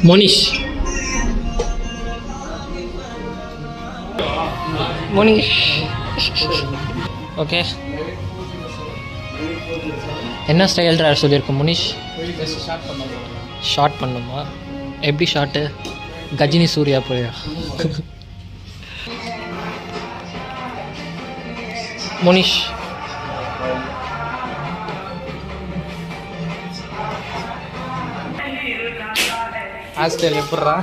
Monish okay என்ன style ட்ரார் சொல்லியிருக்கோம் Munish? Short பண்ணுமா? எப்படி ஷார்ட்டு? கஜினி சூர்யா போயா? முனிஷ் ஹாஸ்டல் எப்பட்றா?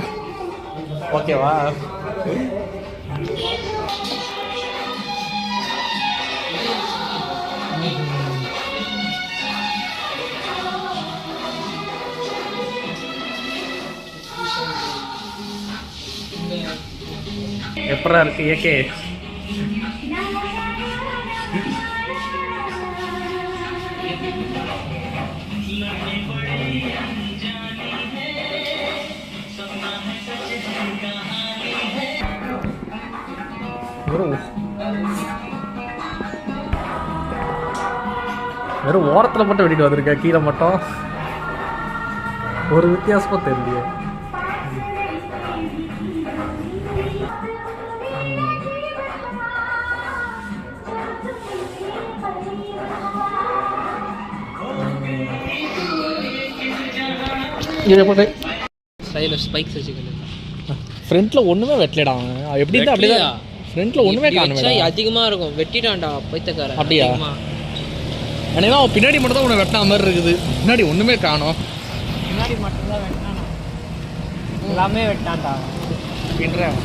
ஓகேவா? எப்பட்றா இருக்கு ஏகே? வெறும் ஓரத்தில் மட்டும் வெட்டிட்டு வந்திருக்கேன், கீழே மட்டும் ஒரு வித்தியாசமும் தெரியலையே. ஸ்பைக்ஸ் வச்சுக்கணும். ஃப்ரண்ட்டில் ஒன்றுமே வெட்டலடா. எப்படி இருந்தால் அப்படியே ஃப்ரண்ட்டில் ஒன்றுமே காணுமே. அதிகமாக இருக்கும். வெட்டிட்டான்டா பைத்தக்காரன். அப்படியா? ஏன்னா அவன் பின்னாடி மட்டும் தான் உன்னை வெட்டின மாதிரி இருக்குது. பின்னாடி ஒன்றுமே காணும். பின்னாடி மட்டும்தான் வெட்டினானா? எல்லாமே வெட்டான்டா. பின்றேன்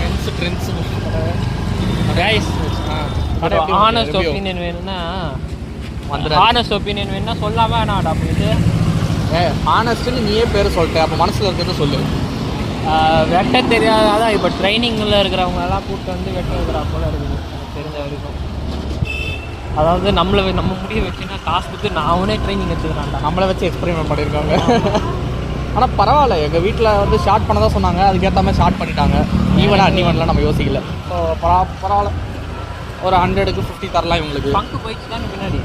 மென்ஸ் ட்ரெண்ட்ஸ். ஹானஸ்ட் ஒப்பீனியன் வேணும்னா ஹானஸ்ட் ஒப்பீனியன் வேணும்னா சொல்லாம வேணாடா போயிட்டு. ஹானஸ்ட்னு நீயே பேர் சொல்லிட்டேன், அப்போ மனசில் இருக்கிறது சொல்லு. வெட்ட தெரியாதான் இப்போ ட்ரைனிங்கில் இருக்கிறவங்க எல்லாம் கூப்பிட்டு வந்து வெட்ட வைக்கிறா போல இருக்குது எனக்கு தெரிஞ்ச வரைக்கும். அதாவது நம்ம முடிய வச்சுன்னா காசு கொடுத்து நான் அவனே ட்ரைனிங் எடுத்துக்கிறான்டா. நம்மளை வச்சு எக்ஸ்பெரிமெண்ட் பண்ணியிருக்காங்க. ஆனால் பரவாயில்ல, எங்கள் வீட்டில் வந்து ஷார்ட் பண்ண தான் சொன்னாங்க, அதுக்கேற்ற மாதிரி ஷார்ட் பண்ணிட்டாங்க. ஈவன்லாம் நம்ம யோசிக்கல. ஸோ பரவாயில்ல, ஒரு 100க்கு 50 தரலாம் இவங்களுக்கு. பங்கு போயிடுச்சு தானே பின்னாடி?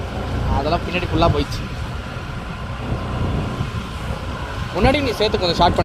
அதெல்லாம் பின்னாடி ஃபுல்லாக போயிடுச்சு. முன்னாடி நீ சேர்த்து கொஞ்சம் ஷார்ட்